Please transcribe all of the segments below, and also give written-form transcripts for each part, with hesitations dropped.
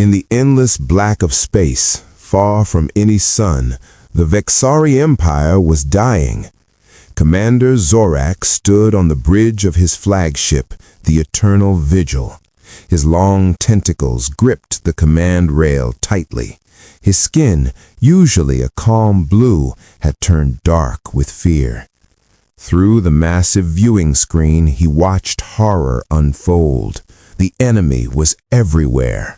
In the endless black of space, far from any sun, the Vexari Empire was dying. Commander Zorak stood on the bridge of his flagship, the Eternal Vigil. His long tentacles gripped the command rail tightly. His skin, usually a calm blue, had turned dark with fear. Through the massive viewing screen, he watched horror unfold. The enemy was everywhere.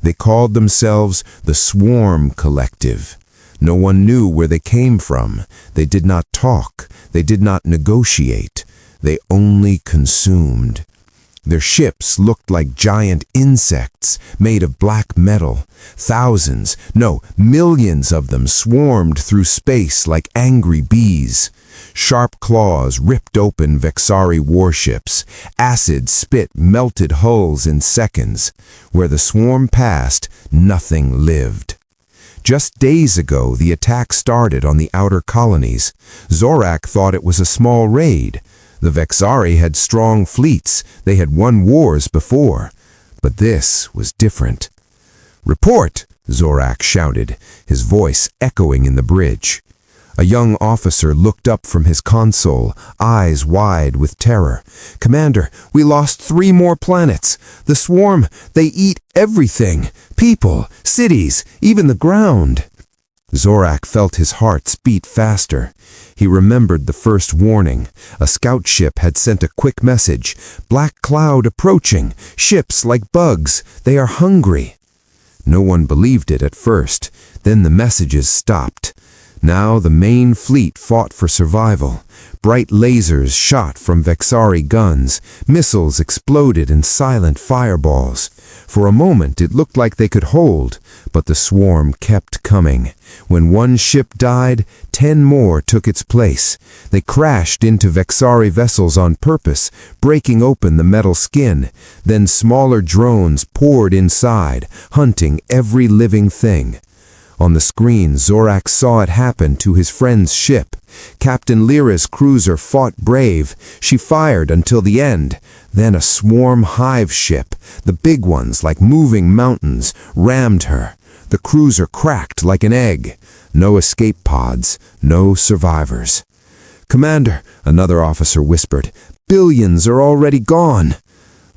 They called themselves the Swarm Collective. No one knew where they came from. They did not talk. They did not negotiate. They only consumed. Their ships looked like giant insects made of black metal. Thousands, no, millions of them swarmed through space like angry bees. Sharp claws ripped open Vexari warships. Acid spit melted hulls in seconds. Where the swarm passed, nothing lived. Just days ago, the attack started on the outer colonies. Zorak thought it was a small raid. The Vexari had strong fleets. They had won wars before. But this was different. "Report!" Zorak shouted, his voice echoing in the bridge. A young officer looked up from his console, eyes wide with terror. "Commander, we lost 3 more planets. The swarm, they eat everything. People, cities, even the ground." Zorak felt his heart beat faster. He remembered the first warning. A scout ship had sent a quick message. "Black cloud approaching. Ships like bugs. They are hungry." No one believed it at first. Then the messages stopped. Now the main fleet fought for survival. Bright lasers shot from Vexari guns. Missiles exploded in silent fireballs. For a moment it looked like they could hold, but the swarm kept coming. When one ship died, 10 more took its place. They crashed into Vexari vessels on purpose, breaking open the metal skin. Then smaller drones poured inside, hunting every living thing. On the screen, Zorak saw it happen to his friend's ship. Captain Lyra's cruiser fought brave. She fired until the end. Then a swarm hive ship, the big ones like moving mountains, rammed her. The cruiser cracked like an egg. No escape pods, no survivors. "Commander," another officer whispered, "billions are already gone."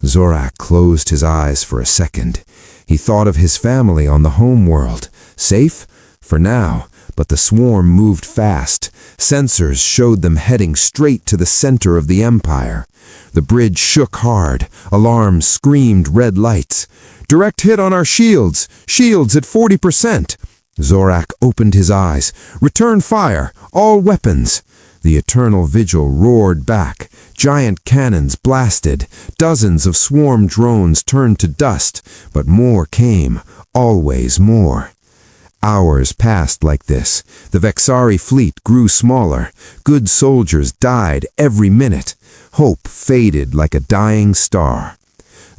Zorak closed his eyes for a second. He thought of his family on the home world. Safe? For now. But the swarm moved fast. Sensors showed them heading straight to the center of the Empire. The bridge shook hard. Alarms screamed red lights. "Direct hit on our shields! Shields at 40%! Zorak opened his eyes. "Return fire! All weapons!" The Eternal Vigil roared back. Giant cannons blasted. Dozens of swarm drones turned to dust. But more came. Always more. Hours passed like this. The Vexari fleet grew smaller. Good soldiers died every minute. Hope faded like a dying star.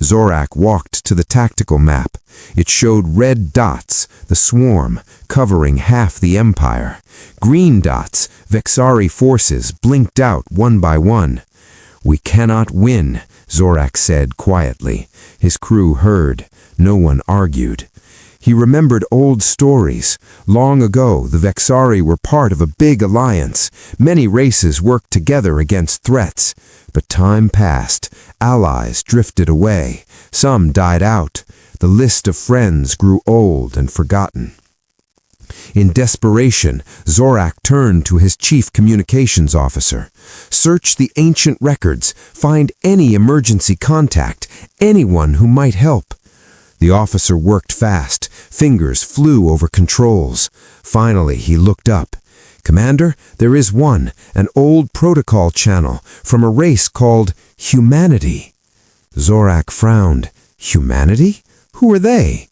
Zorak walked to the tactical map. It showed red dots, the swarm, covering half the Empire. Green dots, Vexari forces, blinked out one by one. "We cannot win," Zorak said quietly. His crew heard. No one argued. He remembered old stories. Long ago, the Vexari were part of a big alliance. Many races worked together against threats. But time passed. Allies drifted away. Some died out. The list of friends grew old and forgotten. In desperation, Zorak turned to his chief communications officer. "Search the ancient records. Find any emergency contact. Anyone who might help." The officer worked fast. Fingers flew over controls. Finally, he looked up. "Commander, there is one, an old protocol channel from a race called Humanity." Zorak frowned. "Humanity? Who are they?"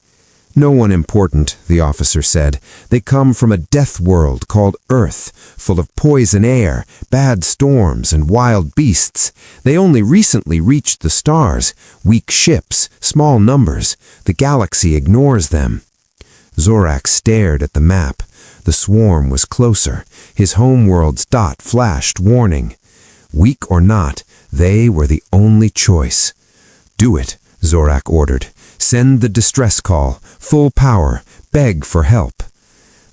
"No one important," the officer said. "They come from a death world called Earth, full of poison air, bad storms, and wild beasts. They only recently reached the stars. Weak ships, small numbers. The galaxy ignores them." Zorak stared at the map. The swarm was closer. His homeworld's dot flashed warning. Weak or not, they were the only choice. "Do it," Zorak ordered. Send the distress call, full power, beg for help."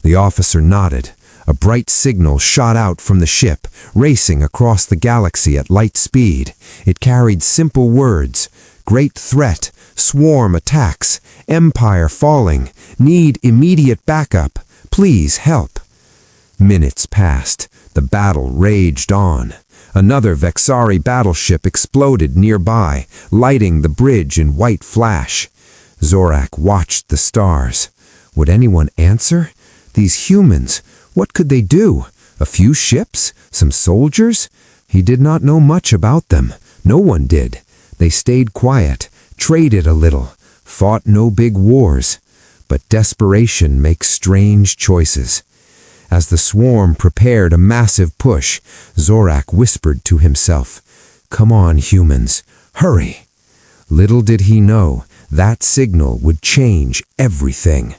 The officer nodded. A bright signal shot out from the ship, racing across the galaxy at light speed. It carried simple words: "Great threat, swarm attacks, empire falling, need immediate backup, please help." Minutes passed. The battle raged on. Another Vexari battleship exploded nearby, lighting the bridge in white flash. Zorak watched the stars. Would anyone answer? These humans, what could they do? A few ships? Some soldiers? He did not know much about them. No one did. They stayed quiet, traded a little, fought no big wars. But desperation makes strange choices. As the swarm prepared a massive push, Zorak whispered to himself, "Come on, humans, hurry." Little did he know, that signal would change everything.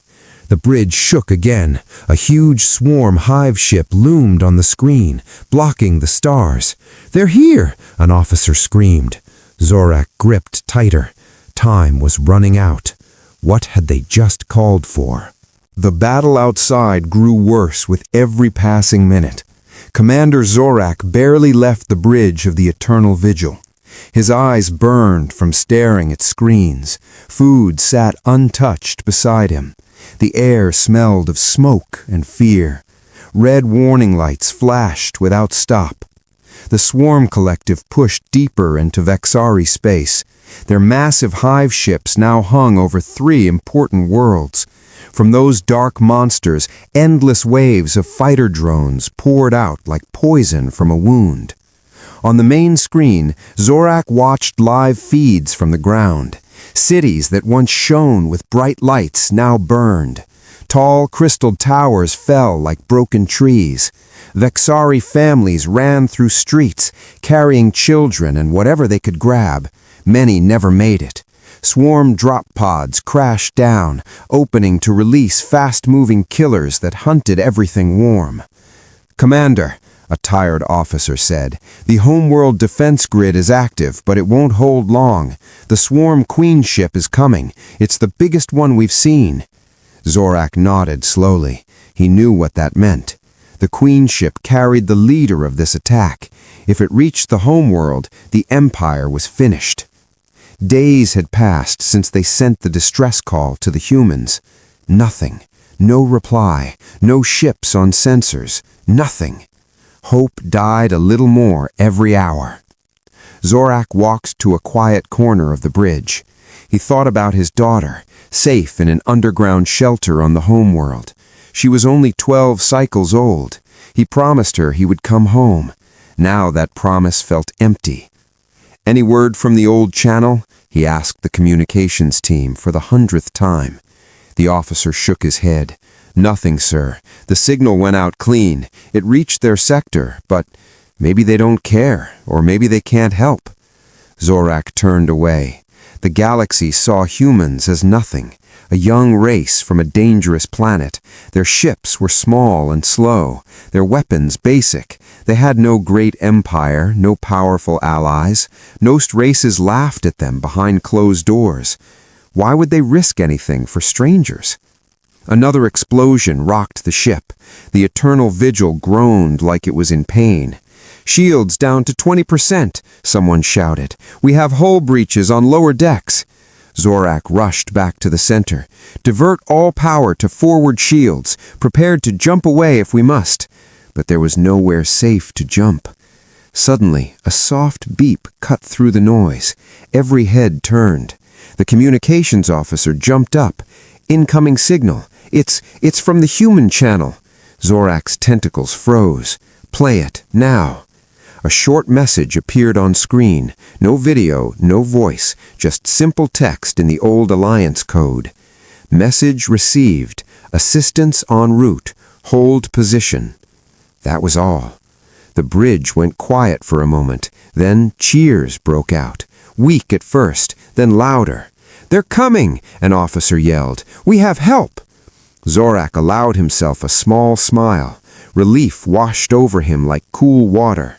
The bridge shook again. A huge swarm hive ship loomed on the screen, blocking the stars. "They're here!" an officer screamed. Zorak gripped tighter. Time was running out. What had they just called for? The battle outside grew worse with every passing minute. Commander Zorak barely left the bridge of the Eternal Vigil. His eyes burned from staring at screens. Food sat untouched beside him. The air smelled of smoke and fear. Red warning lights flashed without stop. The Swarm Collective pushed deeper into Vexari space. Their massive hive ships now hung over 3 important worlds. From those dark monsters, endless waves of fighter drones poured out like poison from a wound. On the main screen, Zorak watched live feeds from the ground. Cities that once shone with bright lights now burned. Tall crystal towers fell like broken trees. Vexari families ran through streets, carrying children and whatever they could grab. Many never made it. Swarm drop pods crashed down, opening to release fast-moving killers that hunted everything warm. "Commander," a tired officer said, "the homeworld defense grid is active, but it won't hold long. The Swarm Queen ship is coming. It's the biggest one we've seen." Zorak nodded slowly. He knew what that meant. The Queen ship carried the leader of this attack. If it reached the homeworld, the Empire was finished. Days had passed since they sent the distress call to the humans. Nothing. No reply. No ships on sensors. Nothing. Hope died a little more every hour. Zorak walked to a quiet corner of the bridge. He thought about his daughter, safe in an underground shelter on the homeworld. She was only 12 cycles old. He promised her he would come home. Now that promise felt empty. "Any word from the old channel?" he asked the communications team for the 100th time. The officer shook his head. "Nothing, sir. The signal went out clean. It reached their sector, but maybe they don't care, or maybe they can't help." Zorak turned away. The galaxy saw humans as nothing, a young race from a dangerous planet. Their ships were small and slow, their weapons basic. They had no great empire, no powerful allies. Most races laughed at them behind closed doors. Why would they risk anything for strangers? Another explosion rocked the ship. The Eternal Vigil groaned like it was in pain. "Shields down to 20%, someone shouted. "We have hull breaches on lower decks." Zorak rushed back to the center. "Divert all power to forward shields, prepared to jump away if we must." But there was nowhere safe to jump. Suddenly, a soft beep cut through the noise. Every head turned. The communications officer jumped up. "Incoming signal. It's from the human channel." Zorak's tentacles froze. "Play it, now." A short message appeared on screen. No video, no voice, just simple text in the old Alliance code. "Message received. Assistance en route. Hold position." That was all. The bridge went quiet for a moment. Then cheers broke out. Weak at first, then louder. "They're coming!" an officer yelled. "We have help!" Zorak allowed himself a small smile. Relief washed over him like cool water.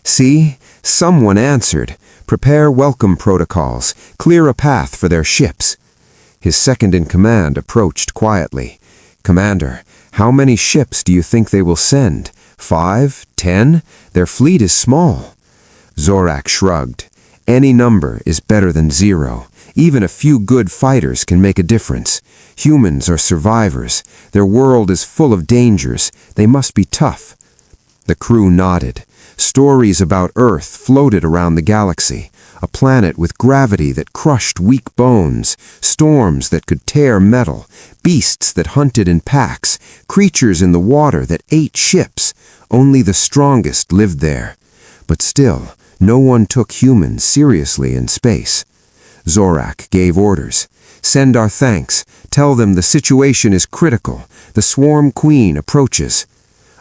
See, someone answered. Prepare welcome protocols. Clear a path for their ships. His second-in-command approached quietly. "Commander, how many ships do you think they will send? 5? 10? Their fleet is small." Zorak shrugged. "Any number is better than 0. Even a few good fighters can make a difference. Humans are survivors. Their world is full of dangers. They must be tough." The crew nodded. Stories about Earth floated around the galaxy. A planet with gravity that crushed weak bones, storms that could tear metal, beasts that hunted in packs, creatures in the water that ate ships. Only the strongest lived there. But still, no one took humans seriously in space. Zorak gave orders. "Send our thanks. Tell them the situation is critical. The Swarm Queen approaches."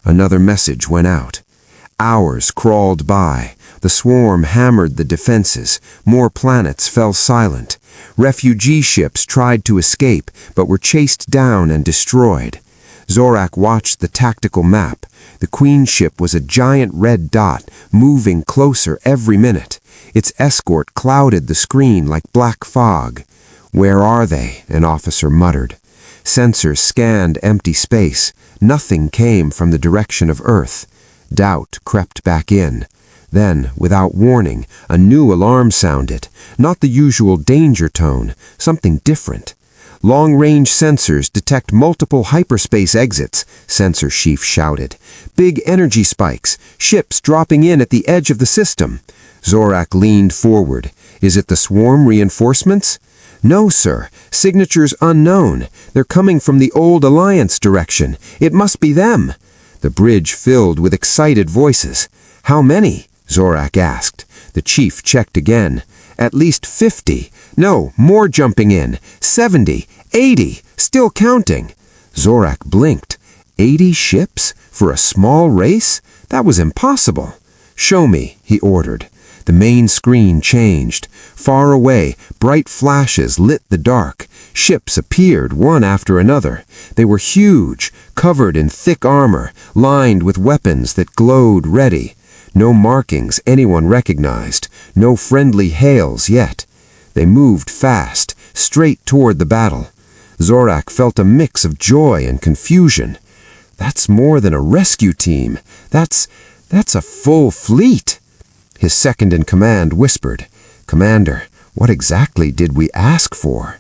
Another message went out. Hours crawled by. The swarm hammered the defenses. More planets fell silent. Refugee ships tried to escape, but were chased down and destroyed. Zorak watched the tactical map. The Queen ship was a giant red dot, moving closer every minute. Its escort clouded the screen like black fog. "Where are they?" an officer muttered. Sensors scanned empty space. Nothing came from the direction of Earth. Doubt crept back in. Then, without warning, a new alarm sounded. Not the usual danger tone, something different. "Long-range sensors detect multiple hyperspace exits," Sensor Chief shouted. "Big energy spikes, ships dropping in at the edge of the system." Zorak leaned forward. "Is it the swarm reinforcements?" "No, sir. Signatures unknown. They're coming from the old Alliance direction. It must be them." The bridge filled with excited voices. "How many?" Zorak asked. The chief checked again. "At least 50. No, more jumping in. 70, 80, still counting." Zorak blinked. 80 ships? For a small race? That was impossible. "Show me," he ordered. The main screen changed. Far away, bright flashes lit the dark. Ships appeared one after another. They were huge, covered in thick armor, lined with weapons that glowed ready. No markings anyone recognized, no friendly hails yet. They moved fast, straight toward the battle. Zorak felt a mix of joy and confusion. That's more than a rescue team. That's a full fleet. His second-in-command whispered, "Commander, what exactly did we ask for?"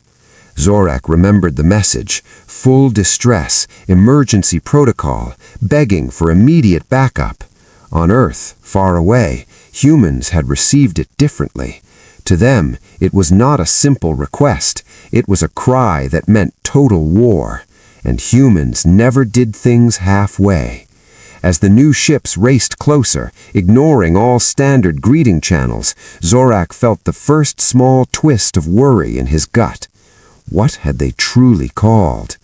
Zorak remembered the message: full distress, emergency protocol, begging for immediate backup. On Earth, far away, humans had received it differently. To them, it was not a simple request. It was a cry that meant total war. And humans never did things halfway. As the new ships raced closer, ignoring all standard greeting channels, Zorak felt the first small twist of worry in his gut. What had they truly called?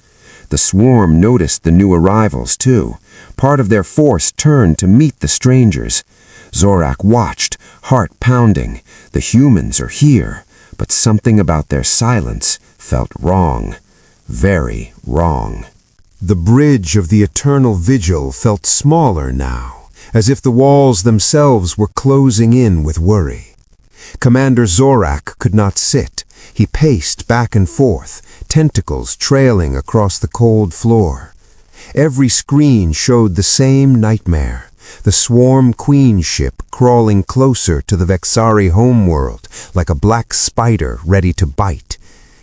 The swarm noticed the new arrivals, too. Part of their force turned to meet the strangers. Zorak watched, heart pounding. The humans are here, but something about their silence felt wrong. Very wrong. The bridge of the eternal vigil felt smaller now, as if the walls themselves were closing in with worry. Commander Zorak could not sit. He paced back and forth, tentacles trailing across the cold floor. Every screen showed the same nightmare. The Swarm Queen ship crawling closer to the Vexari homeworld like a black spider ready to bite.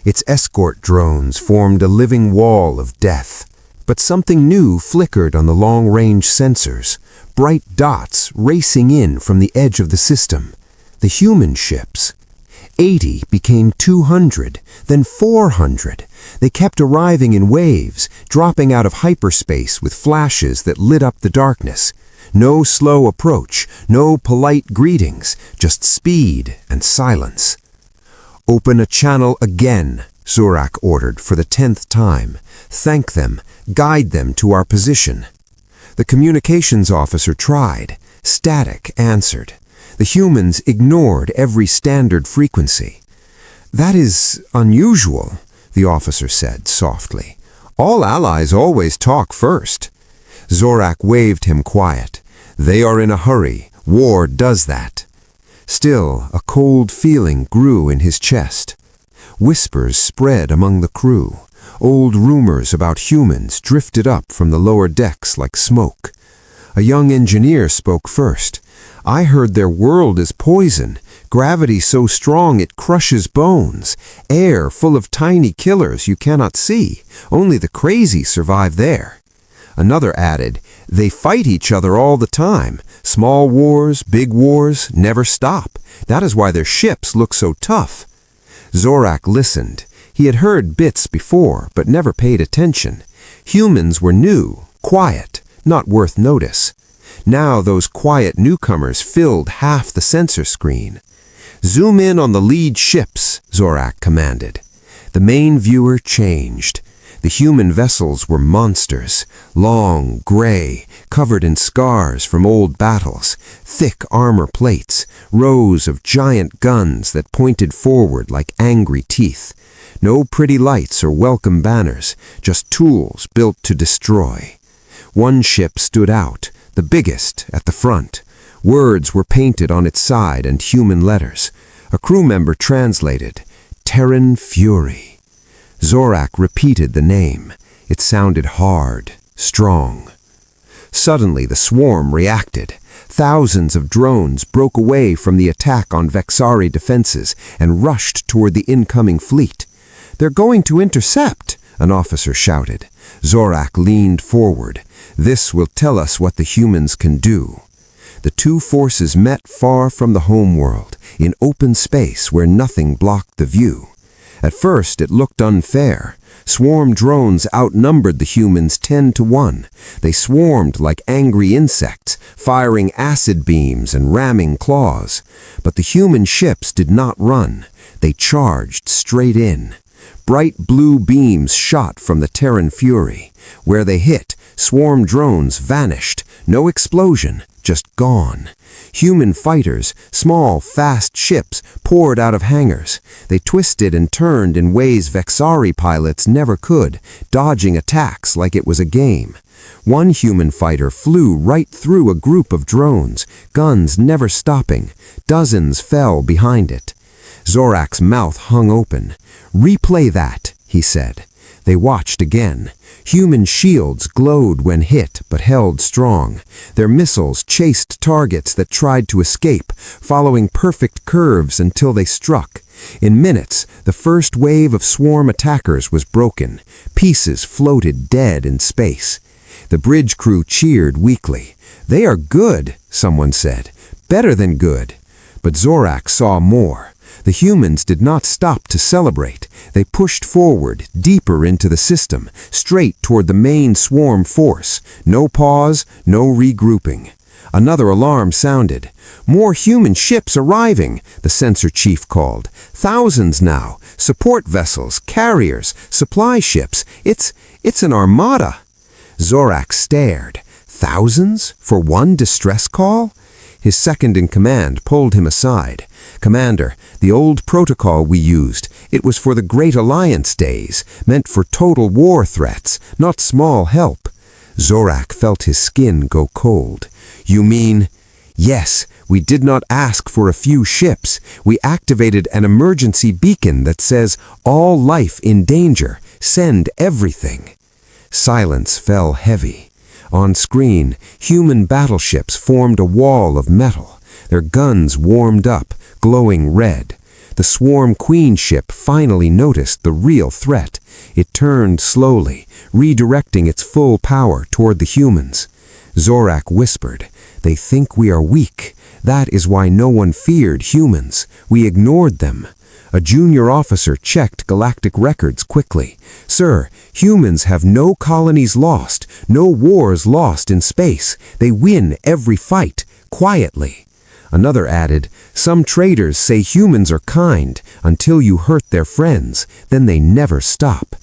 Its escort drones formed a living wall of death. But something new flickered on the long-range sensors, bright dots racing in from the edge of the system. The human ships. 80 became 200, then 400. They kept arriving in waves, dropping out of hyperspace with flashes that lit up the darkness. No slow approach, no polite greetings, just speed and silence. "Open a channel again," Zorak ordered for the 10th time. "Thank them, guide them to our position." The communications officer tried. Static answered. The humans ignored every standard frequency. "That is unusual," the officer said softly. "All allies always talk first." Zorak waved him quiet. "They are in a hurry. War does that." Still, a cold feeling grew in his chest. Whispers spread among the crew. Old rumors about humans drifted up from the lower decks like smoke. A young engineer spoke first. "I heard their world is poison, gravity so strong it crushes bones, air full of tiny killers you cannot see. Only the crazy survive there." Another added, "They fight each other all the time. Small wars, big wars, never stop. That is why their ships look so tough." Zorak listened. He had heard bits before, but never paid attention. Humans were new, quiet, not worth notice. Now those quiet newcomers filled half the sensor screen. "Zoom in on the lead ships," Zorak commanded. The main viewer changed. The human vessels were monsters, long, gray, covered in scars from old battles, thick armor plates, rows of giant guns that pointed forward like angry teeth. No pretty lights or welcome banners, just tools built to destroy. One ship stood out, the biggest, at the front. Words were painted on its side and human letters. A crew member translated, "Terran Fury." Zorak repeated the name. It sounded hard, strong. Suddenly the swarm reacted. Thousands of drones broke away from the attack on Vexari defenses and rushed toward the incoming fleet. "They're going to intercept," an officer shouted. Zorak leaned forward. "This will tell us what the humans can do." The two forces met far from the homeworld, in open space where nothing blocked the view. At first it looked unfair. Swarm drones outnumbered the humans 10 to 1. They swarmed like angry insects, firing acid beams and ramming claws. But the human ships did not run. They charged straight in. Bright blue beams shot from the Terran Fury. Where they hit, swarm drones vanished. No explosion, just gone. Human fighters, small, fast ships, poured out of hangars. They twisted and turned in ways Vexari pilots never could, dodging attacks like it was a game. One human fighter flew right through a group of drones, guns never stopping. Dozens fell behind it. Zorak's mouth hung open. "Replay that," he said. They watched again. Human shields glowed when hit, but held strong. Their missiles chased targets that tried to escape, following perfect curves until they struck. In minutes, the first wave of swarm attackers was broken. Pieces floated dead in space. The bridge crew cheered weakly. "They are good," someone said. "Better than good." But Zorak saw more. The humans did not stop to celebrate. They pushed forward, deeper into the system, straight toward the main swarm force. No pause, no regrouping. Another alarm sounded. "More human ships arriving," the sensor chief called. "Thousands now. Support vessels, carriers, supply ships. It's an armada." Zorak stared. Thousands for one distress call? His second-in-command pulled him aside. "Commander, the old protocol we used, it was for the Great Alliance days, meant for total war threats, not small help." Zorak felt his skin go cold. "You mean—" "Yes, we did not ask for a few ships. We activated an emergency beacon that says, 'All life in danger. Send everything.'" Silence fell heavy. On screen, human battleships formed a wall of metal. Their guns warmed up, glowing red. The Swarm Queen ship finally noticed the real threat. It turned slowly, redirecting its full power toward the humans. Zorak whispered, "They think we are weak. That is why no one feared humans. We ignored them." A junior officer checked galactic records quickly. "Sir, humans have no colonies lost, no wars lost in space. They win every fight, quietly." Another added, "Some traders say humans are kind until you hurt their friends, then they never stop."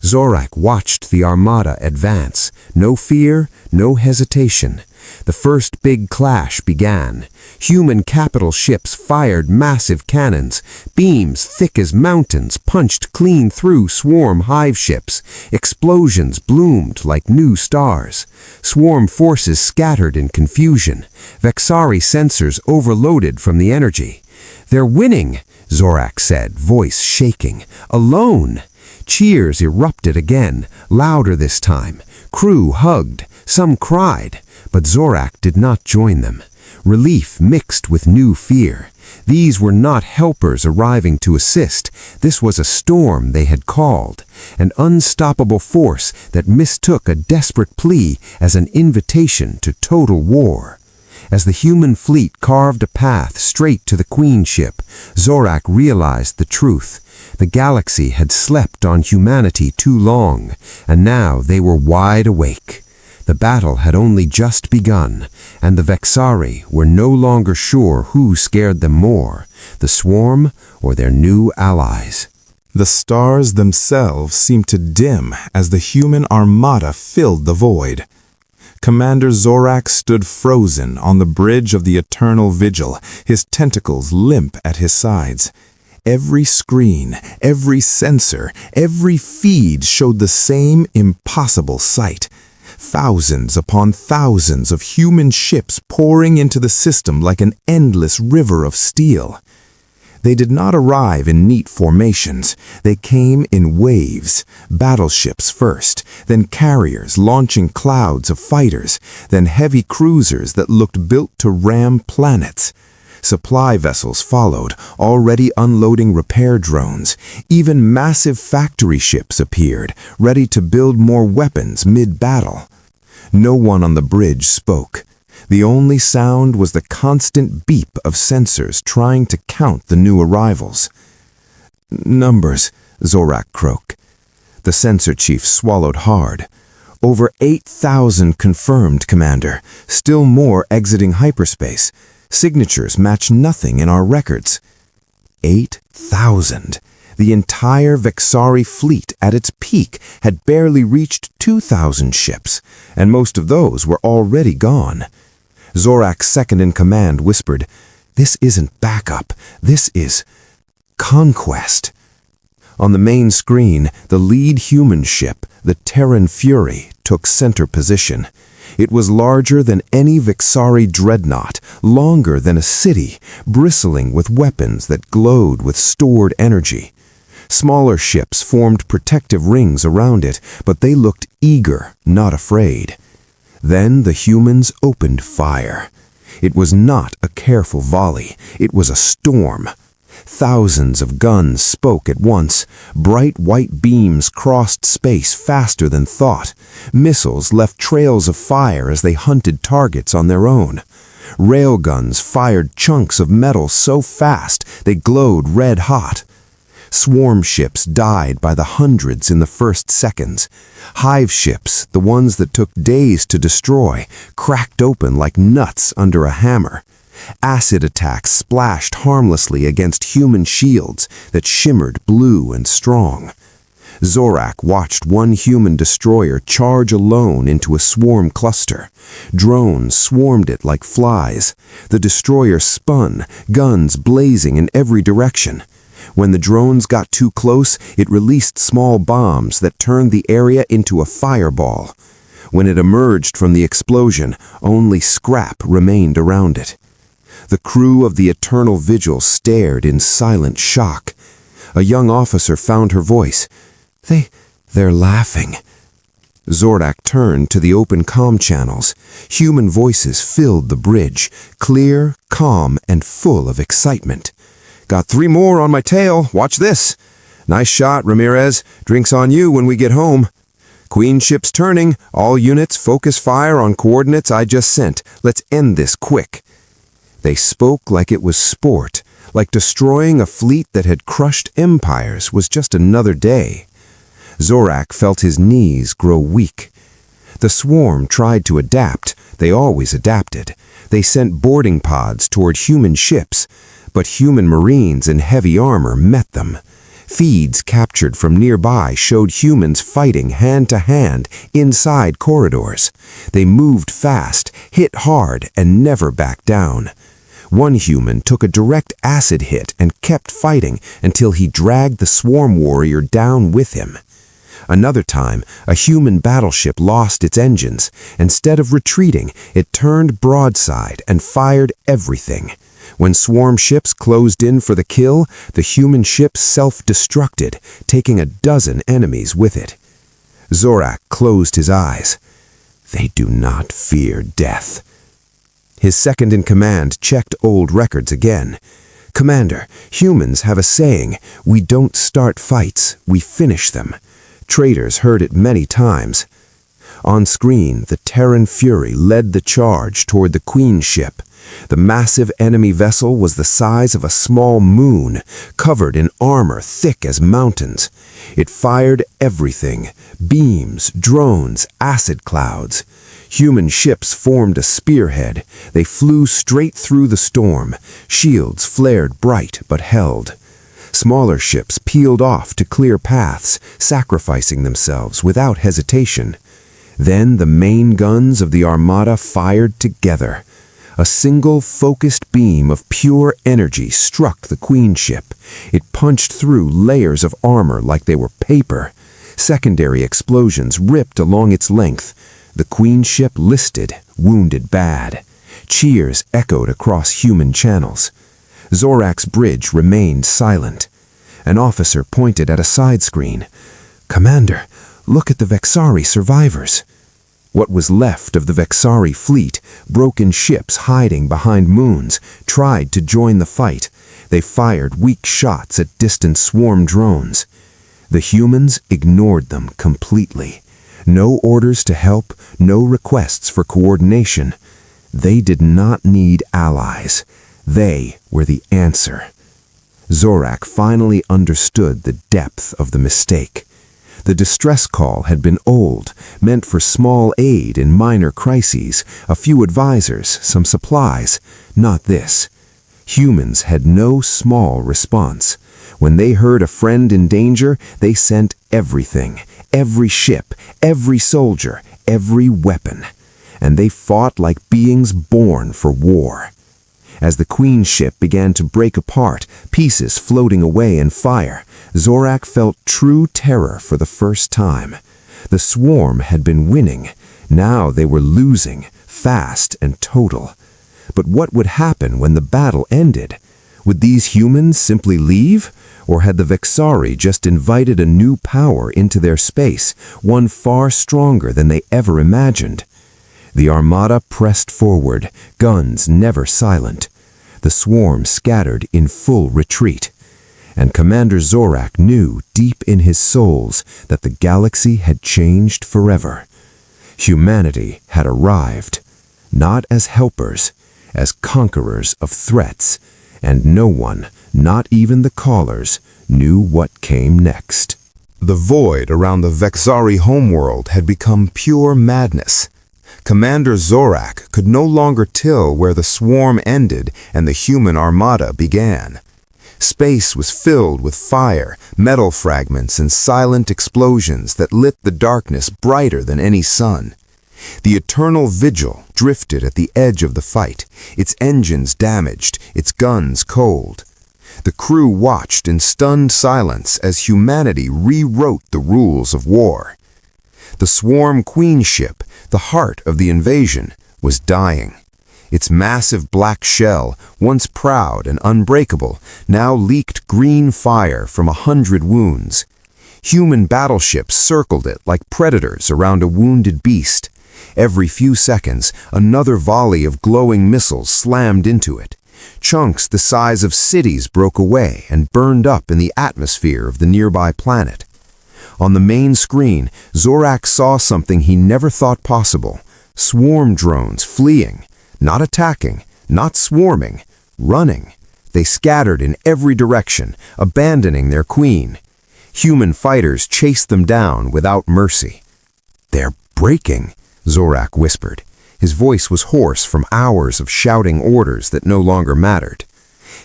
Zorak watched the armada advance. No fear, no hesitation. The first big clash began. Human capital ships fired massive cannons. Beams thick as mountains punched clean through swarm hive ships. Explosions bloomed like new stars. Swarm forces scattered in confusion. Vexari sensors overloaded from the energy. "They're winning!" Zorak said, voice shaking. Alone! Cheers erupted again, louder this time. Crew hugged, some cried, but Zorak did not join them. Relief mixed with new fear. These were not helpers arriving to assist. This was a storm they had called, an unstoppable force that mistook a desperate plea as an invitation to total war. As the human fleet carved a path straight to the Queen ship, Zorak realized the truth. The galaxy had slept on humanity too long, and now they were wide awake. The battle had only just begun, and the Vexari were no longer sure who scared them more, the swarm or their new allies. The stars themselves seemed to dim as the human armada filled the void. Commander Zorak stood frozen on the bridge of the Eternal Vigil, his tentacles limp at his sides. Every screen, every sensor, every feed showed the same impossible sight. Thousands upon thousands of human ships pouring into the system like an endless river of steel. They did not arrive in neat formations. They came in waves, battleships first, then carriers launching clouds of fighters, then heavy cruisers that looked built to ram planets. Supply vessels followed, already unloading repair drones. Even massive factory ships appeared, ready to build more weapons mid-battle. No one on the bridge spoke. The only sound was the constant beep of sensors trying to count the new arrivals. "Numbers," Zorak croaked. The sensor chief swallowed hard. "Over 8,000 confirmed, Commander. Still more exiting hyperspace. Signatures match nothing in our records." 8,000. The entire Vexari fleet at its peak had barely reached 2,000 ships, and most of those were already gone. Zorak's second-in-command whispered, "This isn't backup. This is conquest." On the main screen, the lead human ship, the Terran Fury, took center position. It was larger than any Vexari dreadnought, longer than a city, bristling with weapons that glowed with stored energy. Smaller ships formed protective rings around it, but they looked eager, not afraid. Then the humans opened fire. It was not a careful volley. It was a storm. Thousands of guns spoke at once. Bright white beams crossed space faster than thought. Missiles left trails of fire as they hunted targets on their own. Railguns fired chunks of metal so fast they glowed red hot. Swarm ships died by the hundreds in the first seconds. Hive ships, the ones that took days to destroy, cracked open like nuts under a hammer. Acid attacks splashed harmlessly against human shields that shimmered blue and strong. Zorak watched one human destroyer charge alone into a swarm cluster. Drones swarmed it like flies. The destroyer spun, guns blazing in every direction. When the drones got too close, it released small bombs that turned the area into a fireball. When it emerged from the explosion, only scrap remained around it. The crew of the Eternal Vigil stared in silent shock. A young officer found her voice. They're laughing." Zorak turned to the open comm channels. Human voices filled the bridge, clear, calm, and full of excitement. "Got 3 more on my tail. Watch this. Nice shot, Ramirez. Drinks on you when we get home. Queen ship's turning. All units focus fire on coordinates I just sent. Let's end this quick." They spoke like it was sport, like destroying a fleet that had crushed empires was just another day. Zorak felt his knees grow weak. The swarm tried to adapt. They always adapted. They sent boarding pods toward human ships, but human marines in heavy armor met them. Feeds captured from nearby showed humans fighting hand-to-hand inside corridors. They moved fast, hit hard, and never backed down. One human took a direct acid hit and kept fighting until he dragged the swarm warrior down with him. Another time, a human battleship lost its engines. Instead of retreating, it turned broadside and fired everything. When swarm ships closed in for the kill, the human ship self-destructed, taking a dozen enemies with it. Zorak closed his eyes. They do not fear death. His second-in-command checked old records again. Commander, humans have a saying, we don't start fights, we finish them. Traders heard it many times. On screen, the Terran Fury led the charge toward the Queen ship. The massive enemy vessel was the size of a small moon, covered in armor thick as mountains. It fired everything: beams, drones, acid clouds. Human ships formed a spearhead. They flew straight through the storm. Shields flared bright but held. Smaller ships peeled off to clear paths, sacrificing themselves without hesitation. Then the main guns of the Armada fired together. A single focused beam of pure energy struck the Queen ship. It punched through layers of armor like they were paper. Secondary explosions ripped along its length. The Queen ship listed, wounded bad. Cheers echoed across human channels. Zorak's bridge remained silent. An officer pointed at a side screen. "Commander, look at the Vexari survivors." What was left of the Vexari fleet, broken ships hiding behind moons, tried to join the fight. They fired weak shots at distant swarm drones. The humans ignored them completely. No orders to help, no requests for coordination. They did not need allies. They were the answer. Zorak finally understood the depth of the mistake. The distress call had been old, meant for small aid in minor crises, a few advisors, some supplies. Not this. Humans had no small response. When they heard a friend in danger, they sent everything, every ship, every soldier, every weapon. And they fought like beings born for war. As the Queen ship began to break apart, pieces floating away in fire, Zorak felt true terror for the first time. The swarm had been winning. Now they were losing, fast and total. But what would happen when the battle ended? Would these humans simply leave? Or had the Vexari just invited a new power into their space, one far stronger than they ever imagined? The Armada pressed forward, guns never silent. The swarm scattered in full retreat. And Commander Zorak knew deep in his souls that the galaxy had changed forever. Humanity had arrived, not as helpers, as conquerors of threats, and no one, not even the callers, knew what came next. The void around the Vexari homeworld had become pure madness. Commander Zorak could no longer tell where the swarm ended and the human armada began. Space was filled with fire, metal fragments, and silent explosions that lit the darkness brighter than any sun. The eternal vigil drifted at the edge of the fight, its engines damaged, its guns cold. The crew watched in stunned silence as humanity rewrote the rules of war. The swarm Queen ship, the heart of the invasion, was dying. Its massive black shell, once proud and unbreakable, now leaked green fire from 100 wounds. Human battleships circled it like predators around a wounded beast. Every few seconds, another volley of glowing missiles slammed into it. Chunks the size of cities broke away and burned up in the atmosphere of the nearby planet. On the main screen, Zorak saw something he never thought possible. Swarm drones fleeing, not attacking, not swarming, running. They scattered in every direction, abandoning their queen. Human fighters chased them down without mercy. "They're breaking," Zorak whispered. His voice was hoarse from hours of shouting orders that no longer mattered.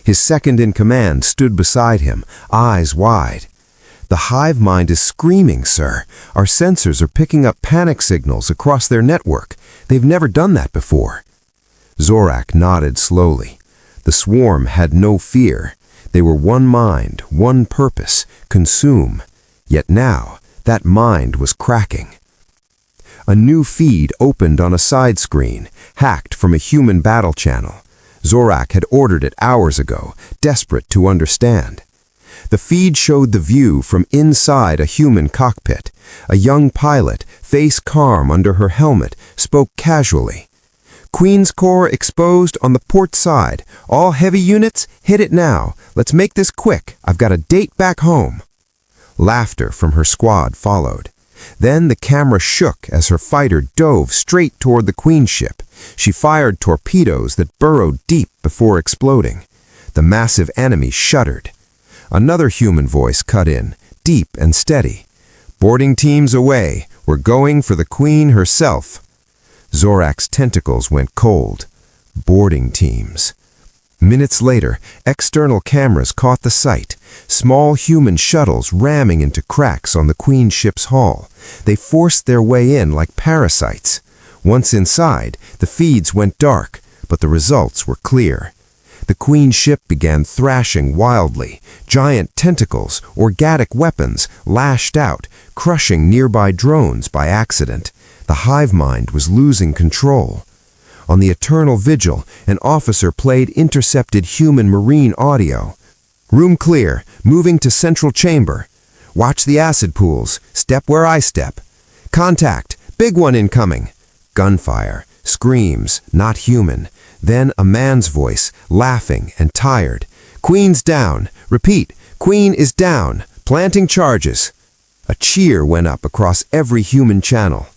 His second-in-command stood beside him, eyes wide. "The hive mind is screaming, sir. Our sensors are picking up panic signals across their network. They've never done that before." Zorak nodded slowly. The swarm had no fear. They were one mind, one purpose: consume. Yet now, That mind was cracking. A new feed opened on a side screen, hacked from a human battle channel. Zorak had ordered it hours ago, desperate to understand. The feed showed the view from inside a human cockpit. A young pilot, face calm under her helmet, spoke casually. "Queen's Core exposed on the port side. All heavy units, hit it now. Let's make this quick. I've got a date back home." Laughter from her squad followed. Then the camera shook as her fighter dove straight toward the Queen ship. She fired torpedoes that burrowed deep before exploding. The massive enemy shuddered. Another human voice cut in, deep and steady. "Boarding teams away. We're going for the Queen herself." Zorak's tentacles went cold. Boarding teams. Minutes later, external cameras caught the sight. Small human shuttles ramming into cracks on the Queen ship's hull. They forced their way in like parasites. Once inside, the feeds went dark, but the results were clear. The Queen ship began thrashing wildly. Giant tentacles, organic weapons, lashed out, crushing nearby drones by accident. The hive mind was losing control. On the Eternal Vigil, an officer played intercepted human marine audio. "Room clear, moving to central chamber. Watch the acid pools, step where I step. Contact, big one incoming." Gunfire, screams, not human. Then a man's voice, laughing and tired. "Queen's down. Repeat, Queen is down. Planting charges." A cheer went up across every human channel.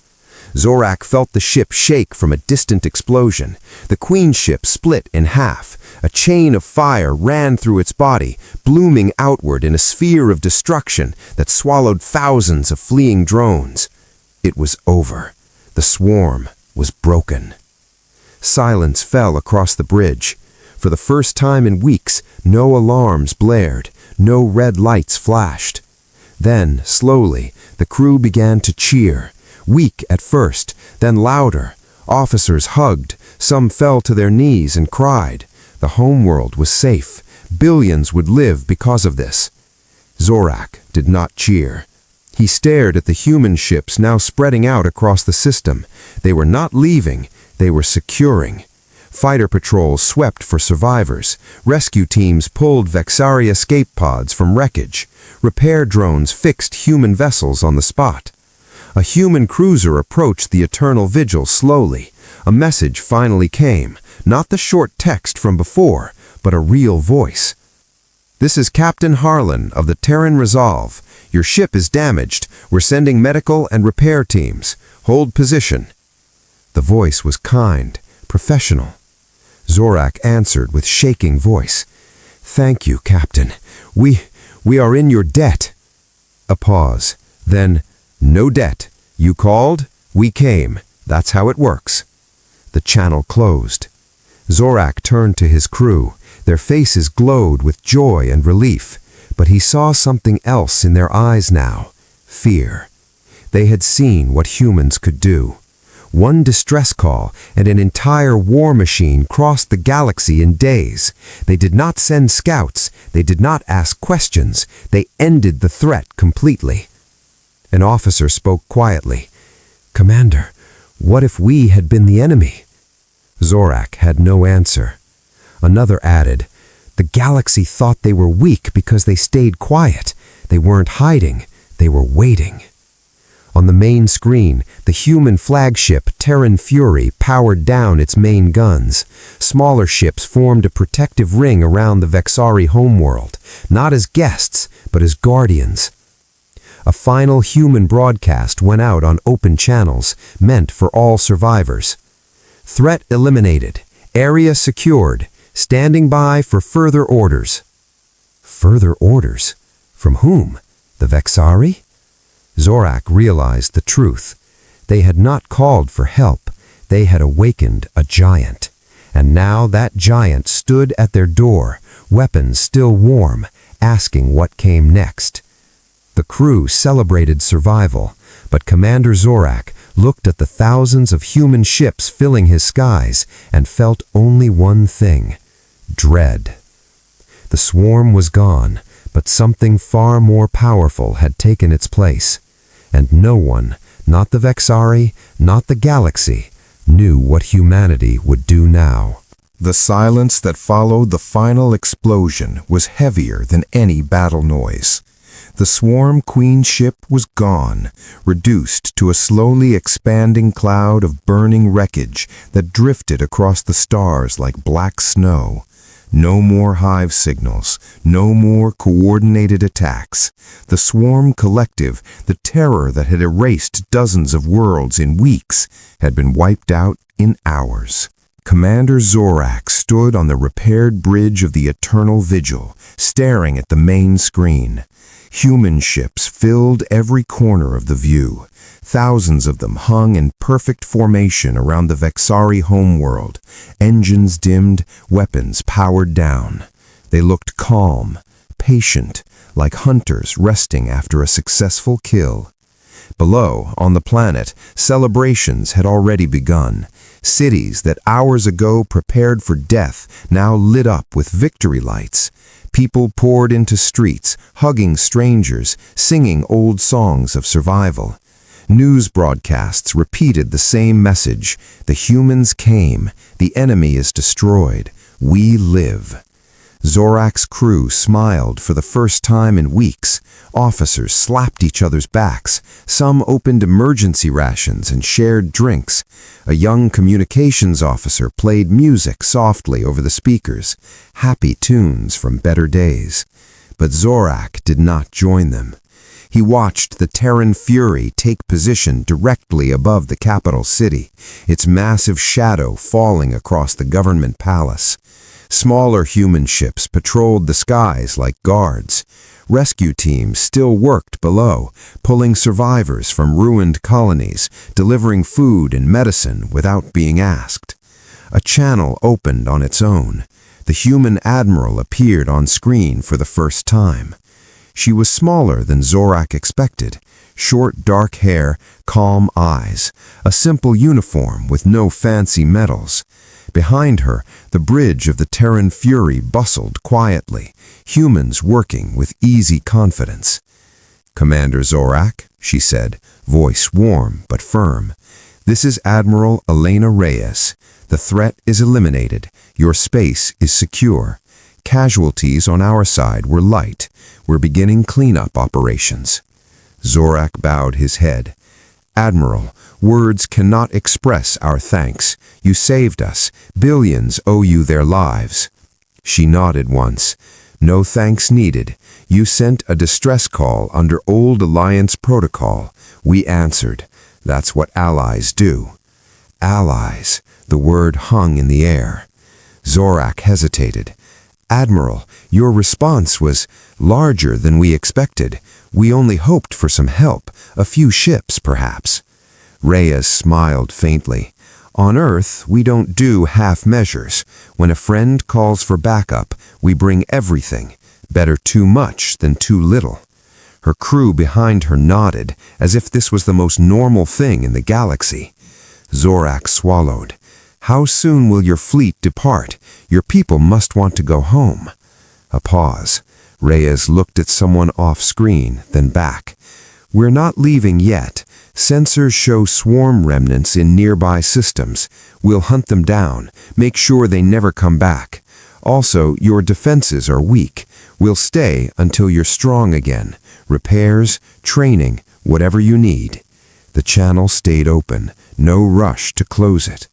Zorak felt the ship shake from a distant explosion. The Queen ship split in half. A chain of fire ran through its body, blooming outward in a sphere of destruction that swallowed thousands of fleeing drones. It was over. The swarm was broken. Silence fell across the bridge. For the first time in weeks, no alarms blared, no red lights flashed. Then, slowly, the crew began to cheer. Weak at first, then louder. Officers hugged. Some fell to their knees and cried. The homeworld was safe. Billions would live because of this. Zorak did not cheer. He stared at the human ships now spreading out across the system. They were not leaving, they were securing. Fighter patrols swept for survivors. Rescue teams pulled Vexari escape pods from wreckage. Repair drones fixed human vessels on the spot. A human cruiser approached the Eternal Vigil slowly. A message finally came, not the short text from before, but a real voice. "This is Captain Harlan of the Terran Resolve. Your ship is damaged. We're sending medical and repair teams. Hold position." The voice was kind, professional. Zorak answered with shaking voice. "Thank you, Captain. We are in your debt." A pause. Then, "No debt. You called, we came. That's how it works." The channel closed. Zorak turned to his crew. Their faces glowed with joy and relief, but he saw something else in their eyes now. Fear. They had seen what humans could do. One distress call and an entire war machine crossed the galaxy in days. They did not send scouts. They did not ask questions. They ended the threat completely. An officer spoke quietly. "Commander, what if we had been the enemy?" Zorak had no answer. Another added, "The galaxy thought they were weak because they stayed quiet. They weren't hiding. They were waiting." On the main screen, the human flagship Terran Fury powered down its main guns. Smaller ships formed a protective ring around the Vexari homeworld, not as guests, but as guardians. A final human broadcast went out on open channels, meant for all survivors. "Threat eliminated. Area secured. Standing by for further orders." Further orders? From whom? The Vexari? Zorak realized the truth. They had not called for help. They had awakened a giant. And now that giant stood at their door, weapons still warm, asking what came next. The crew celebrated survival, but Commander Zorak looked at the thousands of human ships filling his skies and felt only one thing: dread. The swarm was gone, but something far more powerful had taken its place. and no one, not the Vexari, not the galaxy, knew what humanity would do now. The silence that followed the final explosion was heavier than any battle noise. The swarm queen ship was gone, reduced to a slowly expanding cloud of burning wreckage that drifted across the stars like black snow. No more hive signals, no more coordinated attacks. The swarm collective, the terror that had erased dozens of worlds in weeks, had been wiped out in hours. Commander Zorak stood on the repaired bridge of the Eternal Vigil, staring at the main screen. Human ships filled every corner of the view. Thousands of them hung in perfect formation around the Vexari homeworld, engines dimmed, weapons powered down. They looked calm, patient, like hunters resting after a successful kill. Below, on the planet, celebrations had already begun. Cities that hours ago prepared for death now lit up with victory lights. People poured into streets, hugging strangers, singing old songs of survival. News broadcasts repeated the same message. The humans came. The enemy is destroyed. We live. Zorak's crew smiled for the first time in weeks. Officers slapped each other's backs. Some opened emergency rations and shared drinks. A young communications officer played music softly over the speakers, happy tunes from better days. But Zorak did not join them. He watched the Terran Fury take position directly above the capital city, its massive shadow falling across the government palace. Smaller human ships patrolled the skies like guards. Rescue teams still worked below, pulling survivors from ruined colonies, delivering food and medicine without being asked. A channel opened on its own. The human admiral appeared on screen for the first time. She was smaller than Zorak expected. Short, dark hair, calm eyes, a simple uniform with no fancy medals. Behind her, the bridge of the Terran Fury bustled quietly, humans working with easy confidence. "Commander Zorak," she said, voice warm but firm. "This is Admiral Elena Reyes. The threat is eliminated. Your space is secure. Casualties on our side were light. We're beginning cleanup operations." Zorak bowed his head. "Admiral, words cannot express our thanks. You saved us. Billions owe you their lives." She nodded once. "No thanks needed. You sent a distress call under old Alliance protocol. We answered. That's what allies do." Allies. The word hung in the air. Zorak hesitated. "Admiral, your response was larger than we expected. We only hoped for some help, a few ships, perhaps." Reyes smiled faintly. "On Earth, we don't do half measures. When a friend calls for backup, we bring everything. Better too much than too little." Her crew behind her nodded, as if this was the most normal thing in the galaxy. Zorak swallowed. "How soon will your fleet depart? Your people must want to go home." A pause. Reyes looked at someone off-screen, then back. "We're not leaving yet. Sensors show swarm remnants in nearby systems. We'll hunt them down, make sure they never come back. Also, your defenses are weak. We'll stay until you're strong again. Repairs, training, whatever you need." The channel stayed open, no rush to close it.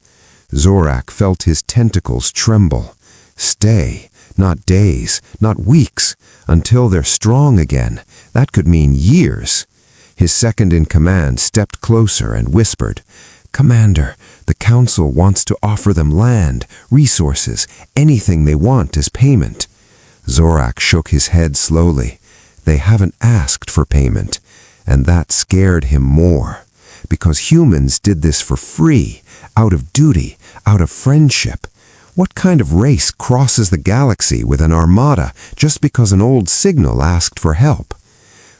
Zorak felt his tentacles tremble. Stay, not days, not weeks, until they're strong again. That could mean years. His second-in-command stepped closer and whispered, "Commander, the Council wants to offer them land, resources, anything they want as payment." Zorak shook his head slowly. They haven't asked for payment, and that scared him more. Because humans did this for free, out of duty, out of friendship. What kind of race crosses the galaxy with an armada just because an old signal asked for help?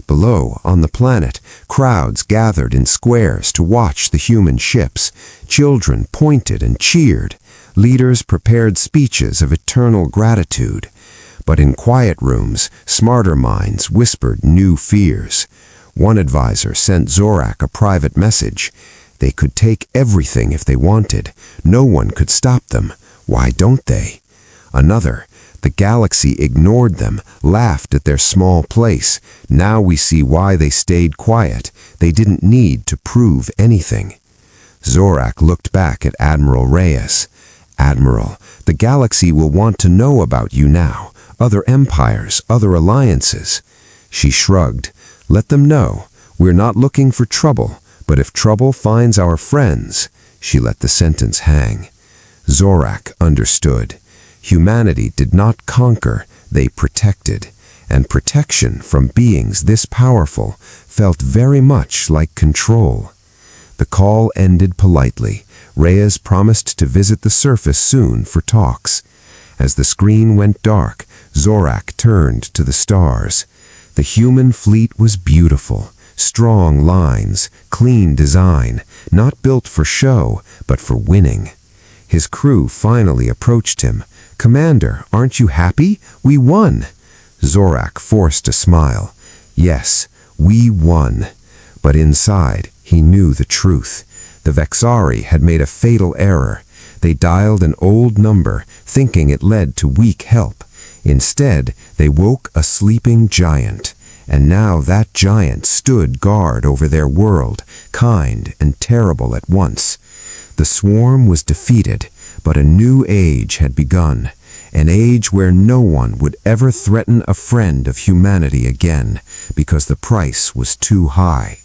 Below, on the planet, crowds gathered in squares to watch the human ships. Children pointed and cheered. Leaders prepared speeches of eternal gratitude. But in quiet rooms, smarter minds whispered new fears. One advisor sent Zorak a private message. They could take everything if they wanted. No one could stop them. Why don't they? Another, the galaxy ignored them, laughed at their small place. Now we see why they stayed quiet. They didn't need to prove anything. Zorak looked back at Admiral Reyes. Admiral, the galaxy will want to know about you now. Other empires, other alliances. She shrugged. Let them know. We're not looking for trouble, but if trouble finds our friends. She let the sentence hang. Zorak understood. Humanity did not conquer, they protected. And protection from beings this powerful felt very much like control. The call ended politely. Reyes promised to visit the surface soon for talks. As the screen went dark, Zorak turned to the stars. The human fleet was beautiful. Strong lines, clean design, not built for show, but for winning. His crew finally approached him. "Commander, aren't you happy? We won." Zorak forced a smile. Yes, we won. But inside, he knew the truth. The Vexari had made a fatal error. They dialed an old number, thinking it led to weak help. Instead, they woke a sleeping giant. And now that giant stood guard over their world, kind and terrible at once. The swarm was defeated, but a new age had begun. An age where no one would ever threaten a friend of humanity again, because the price was too high.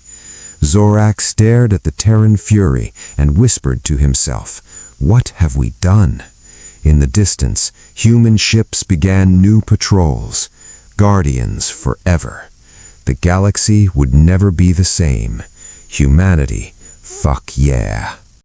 Zorak stared at the Terran fury and whispered to himself, "What have we done?" In the distance, human ships began new patrols. Guardians forever. The galaxy would never be the same. Humanity, fuck yeah.